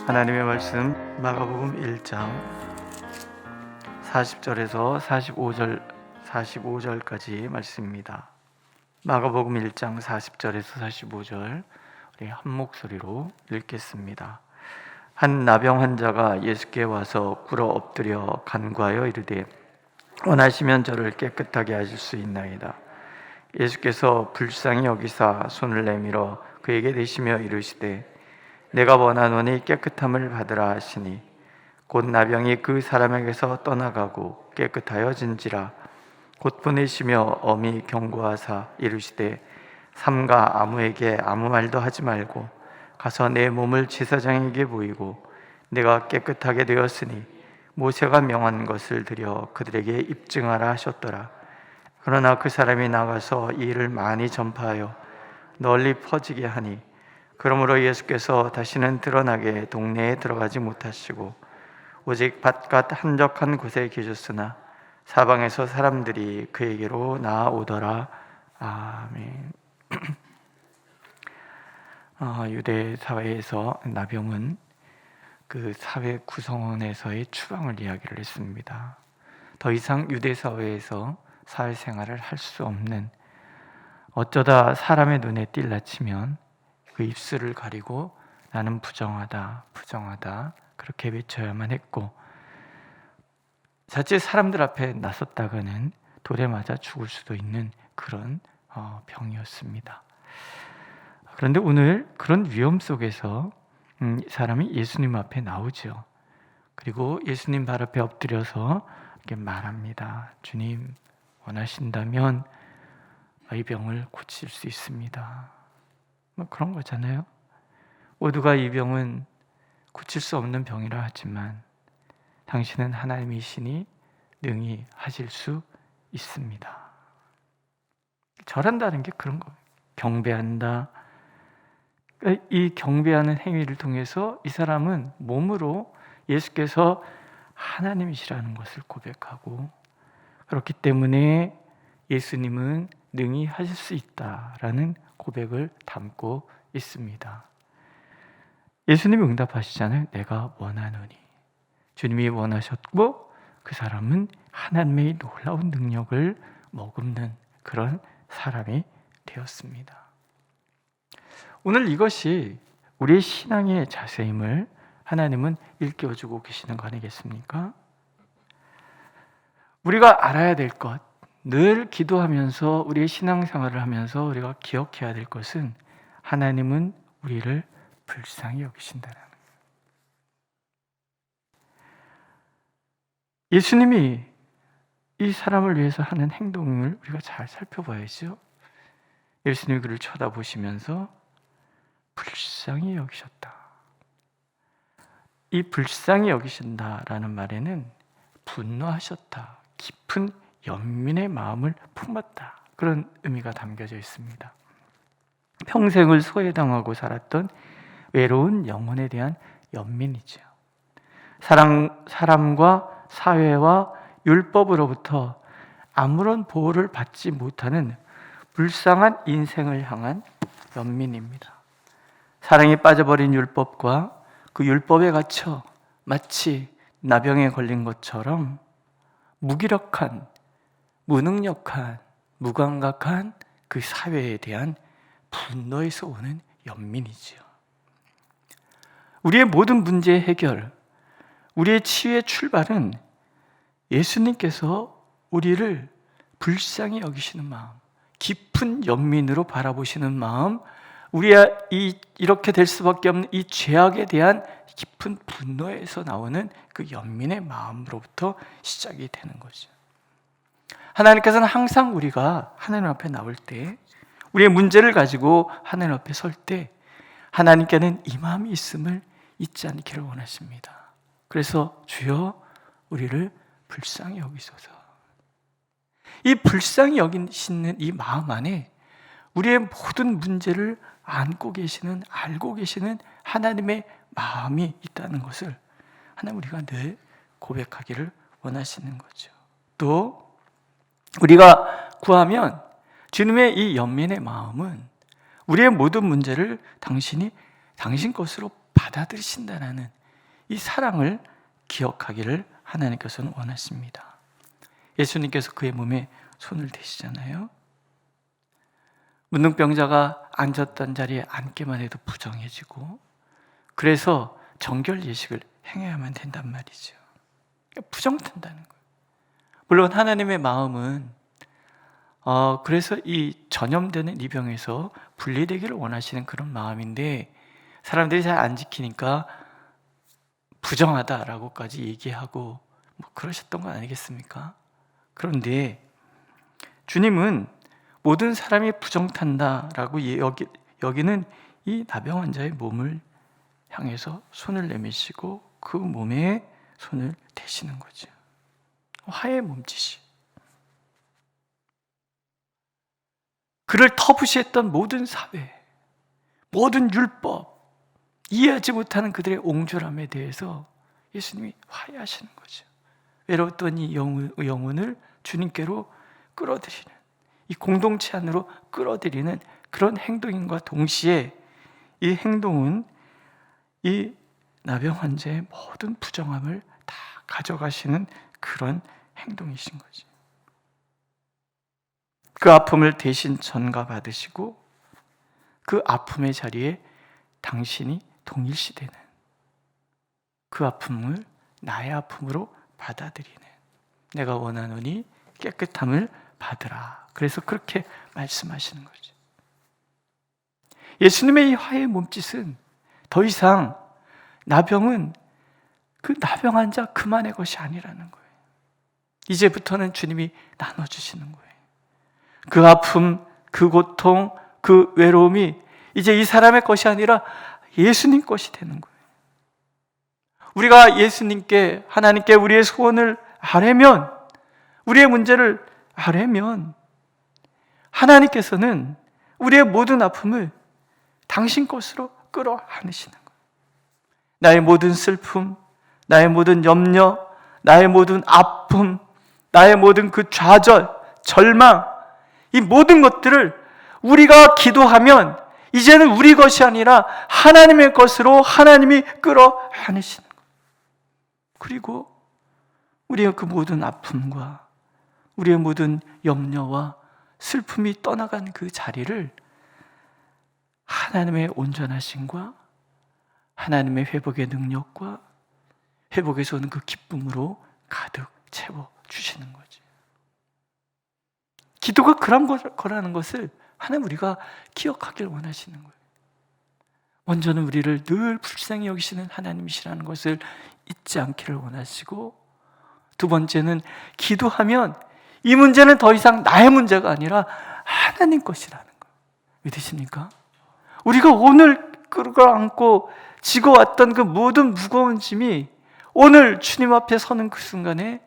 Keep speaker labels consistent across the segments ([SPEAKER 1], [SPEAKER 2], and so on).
[SPEAKER 1] 하나님의 말씀 마가복음 1장 40절에서 45절까지 말씀입니다. 마가복음 1장 40절에서 45절 우리 한 목소리로 읽겠습니다. 한 나병 환자가 예수께 와서 꿇어 엎드려 간구하여 이르되 원하시면 저를 깨끗하게 하실 수 있나이다. 예수께서 불쌍히 여기사 손을 내밀어 그에게 대시며 이르시되 내가 원하노니 깨끗함을 받으라 하시니 곧 나병이 그 사람에게서 떠나가고 깨끗하여진지라. 곧 보내시며 엄히 경고하사 이르시되 삼가 아무에게 아무 말도 하지 말고 가서 내 몸을 제사장에게 보이고 내가 깨끗하게 되었으니 모세가 명한 것을 드려 그들에게 입증하라 하셨더라. 그러나 그 사람이 나가서 이 일을 많이 전파하여 널리 퍼지게 하니 그러므로 예수께서 다시는 드러나게 동네에 들어가지 못하시고 오직 바깥 한적한 곳에 계셨으나 사방에서 사람들이 그에게로 나아오더라. 아멘. 유대 사회에서 나병은 그 사회 구성원에서의 추방을 이야기를 했습니다. 더 이상 유대 사회에서 사회생활을 할 수 없는, 어쩌다 사람의 눈에 띨라치면 그 입술을 가리고 나는 부정하다, 부정하다 그렇게 외쳐야만 했고, 자칫 사람들 앞에 나섰다가는 돌에 맞아 죽을 수도 있는 그런 병이었습니다. 그런데 오늘 그런 위험 속에서 사람이 예수님 앞에 나오죠. 그리고 예수님 발 앞에 엎드려서 이렇게 말합니다. 주님, 원하신다면 이 병을 고칠 수 있습니다. 그런 거잖아요. 모두가 이 병은 고칠 수 없는 병이라 하지만 당신은 하나님이시니 능히 하실 수 있습니다. 절한다는 게 그런 거예요. 경배한다. 이 경배하는 행위를 통해서 이 사람은 몸으로 예수께서 하나님이시라는 것을 고백하고, 그렇기 때문에 예수님은 능히 하실 수 있다라는 고백을 담고 있습니다. 예수님이 응답하시잖아요. 내가 원하노니. 주님이 원하셨고 그 사람은 하나님의 놀라운 능력을 머금는 그런 사람이 되었습니다. 오늘 이것이 우리의 신앙의 자세임을 하나님은 일깨워주고 계시는 거 아니겠습니까? 우리가 알아야 될 것, 늘 기도하면서 우리의 신앙생활을 하면서 우리가 기억해야 될 것은 하나님은 우리를 불쌍히 여기신다는 거예요. 예수님이 이 사람을 위해서 하는 행동을 우리가 잘 살펴봐야죠. 예수님이 그를 쳐다보시면서 불쌍히 여기셨다. 이 불쌍히 여기신다라는 말에는 분노하셨다, 깊은 연민의 마음을 품었다, 그런 의미가 담겨져 있습니다. 평생을 소외당하고 살았던 외로운 영혼에 대한 연민이죠. 사람과 사회와 율법으로부터 아무런 보호를 받지 못하는 불쌍한 인생을 향한 연민입니다. 사랑에 빠져버린 율법과 그 율법에 갇혀 마치 나병에 걸린 것처럼 무기력한, 무능력한, 무감각한 그 사회에 대한 분노에서 오는 연민이지요. 우리의 모든 문제의 해결, 우리의 치유의 출발은 예수님께서 우리를 불쌍히 여기시는 마음, 깊은 연민으로 바라보시는 마음, 우리가 이렇게 될 수밖에 없는 이 죄악에 대한 깊은 분노에서 나오는 그 연민의 마음으로부터 시작이 되는 거죠. 하나님께서는 항상 우리가 하나님 앞에 나올 때, 우리의 문제를 가지고 하나님 앞에 설 때 하나님께는 이 마음이 있음을 잊지 않기를 원하십니다. 그래서 주여 우리를 불쌍히 여기소서. 이 불쌍히 여기시는 이 마음 안에 우리의 모든 문제를 안고 계시는, 알고 계시는 하나님의 마음이 있다는 것을 하나님 우리가 늘 고백하기를 원하시는 거죠. 또 우리가 구하면 주님의 이 연민의 마음은 우리의 모든 문제를 당신이 당신 것으로 받아들이신다는 이 사랑을 기억하기를 하나님께서는 원하십니다. 예수님께서 그의 몸에 손을 대시잖아요. 문둥병자가 앉았던 자리에 앉기만 해도 부정해지고, 그래서 정결 예식을 행해야만 된단 말이죠. 부정된다는 거예요. 물론 하나님의 마음은 그래서 이 전염되는 이 병에서 분리되기를 원하시는 그런 마음인데, 사람들이 잘 안 지키니까 부정하다라고까지 얘기하고 그러셨던 거 아니겠습니까? 그런데 주님은 모든 사람이 부정탄다라고 여기는 이 나병 환자의 몸을 향해서 손을 내미시고 그 몸에 손을 대시는 거죠. 화해 몸짓이. 그를 터부시했던 모든 사회, 모든 율법, 이해하지 못하는 그들의 옹졸함에 대해서 예수님이 화해하시는 거죠. 외로웠던 이 영혼을 주님께로 끌어들이는, 이 공동체 안으로 끌어들이는 그런 행동인과 동시에 이 행동은 이 나병 환자의 모든 부정함을 다 가져가시는 그런 행동이신 거지. 그 아픔을 대신 전가받으시고 그 아픔의 자리에 당신이 동일시되는, 그 아픔을 나의 아픔으로 받아들이는, 내가 원하노니 깨끗함을 받으라. 그래서 그렇게 말씀하시는 거죠. 예수님의 이 화해의 몸짓은 더 이상 나병은 그 나병 환자 그만의 것이 아니라는 거예요. 이제부터는 주님이 나눠주시는 거예요. 그 아픔, 그 고통, 그 외로움이 이제 이 사람의 것이 아니라 예수님 것이 되는 거예요. 우리가 예수님께, 하나님께 우리의 소원을 아뢰면, 우리의 문제를 아뢰면 하나님께서는 우리의 모든 아픔을 당신 것으로 끌어안으시는 거예요. 나의 모든 슬픔, 나의 모든 염려, 나의 모든 아픔, 나의 모든 그 좌절, 절망, 이 모든 것들을 우리가 기도하면 이제는 우리 것이 아니라 하나님의 것으로 하나님이 끌어안으시는 거예요. 그리고 우리의 그 모든 아픔과 우리의 모든 염려와 슬픔이 떠나간 그 자리를 하나님의 온전하심과 하나님의 회복의 능력과 회복에서 오는 그 기쁨으로 가득 채워주시는 거지. 기도가 그런 거라는 것을 하나님 우리가 기억하길 원하시는 거예요. 먼저는 우리를 늘 불쌍히 여기시는 하나님이시라는 것을 잊지 않기를 원하시고, 두 번째는 기도하면 이 문제는 더 이상 나의 문제가 아니라 하나님 것이라는 거예요. 믿으십니까? 우리가 오늘 끌어안고 지고 왔던 그 모든 무거운 짐이 오늘 주님 앞에 서는 그 순간에,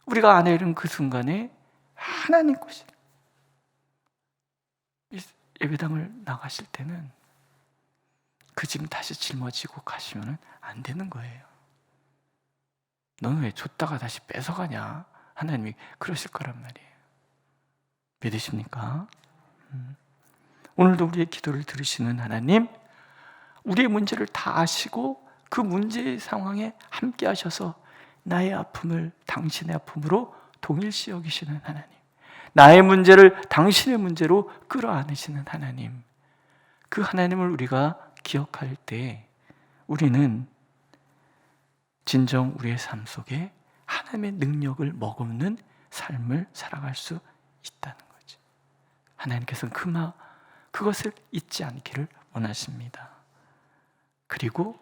[SPEAKER 1] 우리가 안에 이른 그 순간에 하나님 것이다. 예배당을 나가실 때는 그 짐 다시 짊어지고 가시면 안 되는 거예요. 너는 왜 줬다가 다시 뺏어가냐? 하나님이 그러실 거란 말이에요. 믿으십니까? 오늘도 우리의 기도를 들으시는 하나님, 우리의 문제를 다 아시고 그 문제의 상황에 함께 하셔서 나의 아픔을 당신의 아픔으로 동일시 여기시는 하나님, 나의 문제를 당신의 문제로 끌어안으시는 하나님, 그 하나님을 우리가 기억할 때 우리는 진정 우리의 삶 속에 하나님의 능력을 머금는 삶을 살아갈 수 있다는 거죠. 하나님께서는 그것을 잊지 않기를 원하십니다. 그리고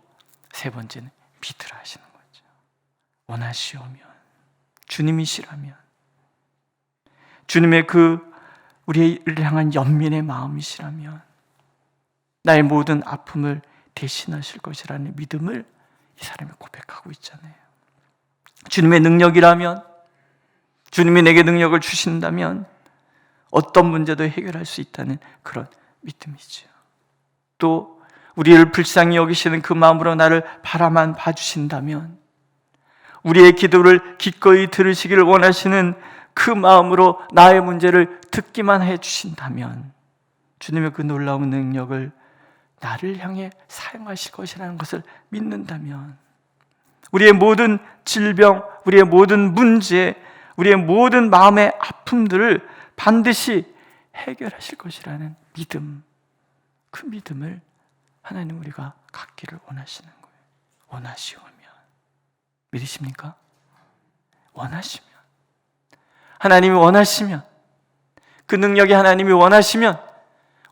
[SPEAKER 1] 세 번째는 믿으라 하시는 거죠. 원하시오면, 주님이시라면, 주님의 그 우리를 향한 연민의 마음이시라면 나의 모든 아픔을 대신하실 것이라는 믿음을 이 사람이 고백하고 있잖아요. 주님의 능력이라면, 주님이 내게 능력을 주신다면 어떤 문제도 해결할 수 있다는 그런 믿음이죠. 또 우리를 불쌍히 여기시는 그 마음으로 나를 바라만 봐주신다면, 우리의 기도를 기꺼이 들으시기를 원하시는 그 마음으로 나의 문제를 듣기만 해주신다면 주님의 그 놀라운 능력을 나를 향해 사용하실 것이라는 것을 믿는다면, 우리의 모든 질병, 우리의 모든 문제, 우리의 모든 마음의 아픔들을 반드시 해결하실 것이라는 믿음, 그 믿음을 하나님 우리가 갖기를 원하시는 거예요. 원하시오면. 믿으십니까? 원하시면, 하나님이 원하시면, 그 능력이 하나님이 원하시면,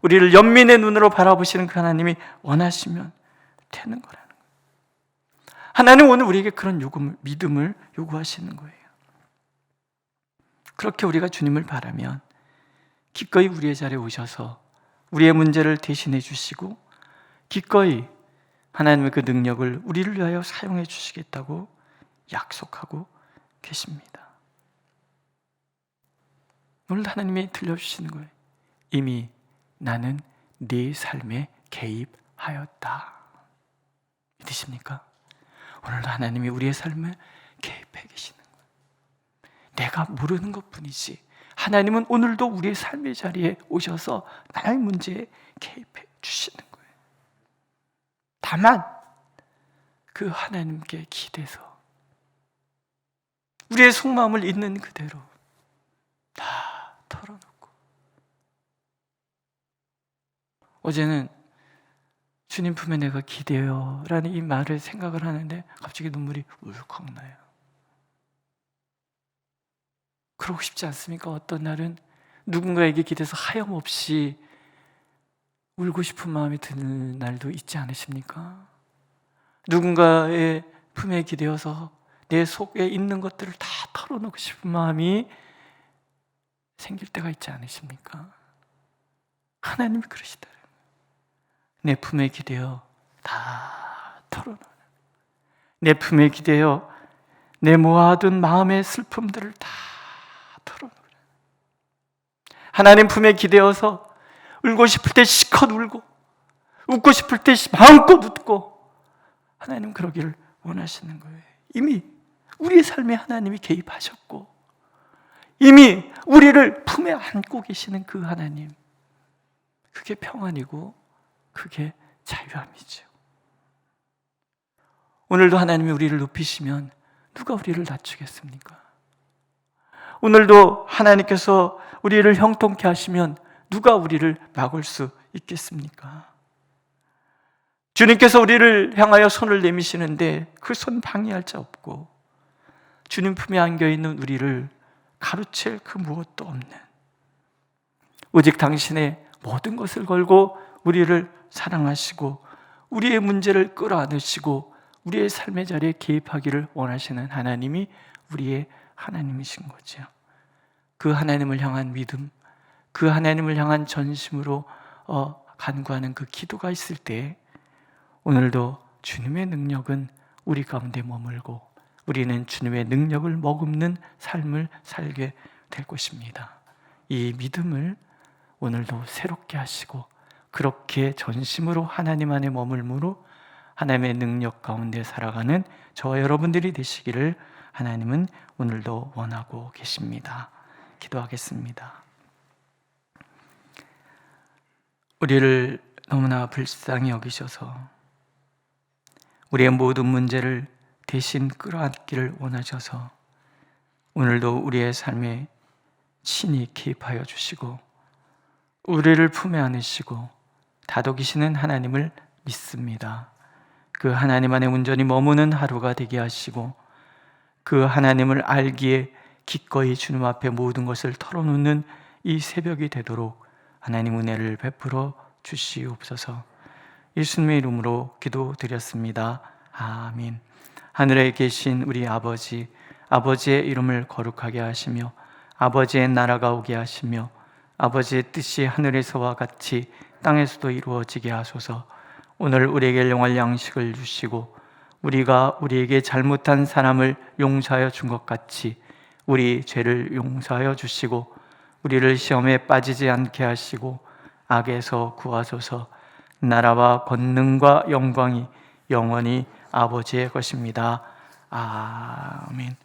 [SPEAKER 1] 우리를 연민의 눈으로 바라보시는 그 하나님이 원하시면 되는 거라는 거예요. 하나님 오늘 우리에게 그런 믿음을 요구하시는 거예요. 그렇게 우리가 주님을 바라면 기꺼이 우리의 자리에 오셔서 우리의 문제를 대신해 주시고 기꺼이 하나님의 그 능력을 우리를 위하여 사용해 주시겠다고 약속하고 계십니다. 오늘도 하나님이 들려주시는 거예요. 이미 나는 네 삶에 개입하였다. 믿으십니까? 오늘도 하나님이 우리의 삶에 개입해 계시는 거예요. 내가 모르는 것뿐이지 하나님은 오늘도 우리의 삶의 자리에 오셔서 나의 문제에 개입해 주시는 거예요. 다만 그 하나님께 기대서 우리의 속마음을 있는 그대로 다 털어놓고, 어제는 주님 품에 내가 기대요 라는 이 말을 생각을 하는데 갑자기 눈물이 울컥 나요. 그러고 싶지 않습니까? 어떤 날은 누군가에게 기대서 하염없이 울고 싶은 마음이 드는 날도 있지 않으십니까? 누군가의 품에 기대어서 내 속에 있는 것들을 다 털어놓고 싶은 마음이 생길 때가 있지 않으십니까? 하나님이 그러시더라고요. 내 품에 기대어 다 털어놓는, 내 품에 기대어 내 모아둔 마음의 슬픔들을 다 털어놓는, 하나님 품에 기대어서 울고 싶을 때 실컷 울고 웃고 싶을 때 마음껏 웃고, 하나님 그러기를 원하시는 거예요. 이미 우리의 삶에 하나님이 개입하셨고 이미 우리를 품에 안고 계시는 그 하나님, 그게 평안이고 그게 자유함이죠. 오늘도 하나님이 우리를 높이시면 누가 우리를 낮추겠습니까? 오늘도 하나님께서 우리를 형통케 하시면 누가 우리를 막을 수 있겠습니까? 주님께서 우리를 향하여 손을 내미시는데 그 손 방해할 자 없고, 주님 품에 안겨있는 우리를 가로챌 그 무엇도 없는, 오직 당신의 모든 것을 걸고 우리를 사랑하시고 우리의 문제를 끌어안으시고 우리의 삶의 자리에 개입하기를 원하시는 하나님이 우리의 하나님이신 거죠. 그 하나님을 향한 믿음, 그 하나님을 향한 전심으로 간구하는 그 기도가 있을 때 오늘도 주님의 능력은 우리 가운데 머물고 우리는 주님의 능력을 머금는 삶을 살게 될 것입니다. 이 믿음을 오늘도 새롭게 하시고 그렇게 전심으로 하나님 안에 머물므로 하나님의 능력 가운데 살아가는 저와 여러분들이 되시기를 하나님은 오늘도 원하고 계십니다. 기도하겠습니다. 우리를 너무나 불쌍히 여기셔서 우리의 모든 문제를 대신 끌어안기를 원하셔서 오늘도 우리의 삶에 친히 개입하여 주시고 우리를 품에 안으시고 다독이시는 하나님을 믿습니다. 그 하나님 안에 온전히 머무는 하루가 되게 하시고 그 하나님을 알기에 기꺼이 주님 앞에 모든 것을 털어놓는 이 새벽이 되도록 하나님 은혜를 베풀어 주시옵소서. 예수님의 이름으로 기도드렸습니다. 아멘. 하늘에 계신 우리 아버지, 아버지의 이름을 거룩하게 하시며 아버지의 나라가 오게 하시며 아버지의 뜻이 하늘에서와 같이 땅에서도 이루어지게 하소서. 오늘 우리에게 영할 양식을 주시고 우리가 우리에게 잘못한 사람을 용서하여 준 것 같이 우리 죄를 용서하여 주시고 우리를 시험에 빠지지 않게 하시고 악에서 구하소서. 나라와 권능과 영광이 영원히 아버지의 것입니다. 아멘.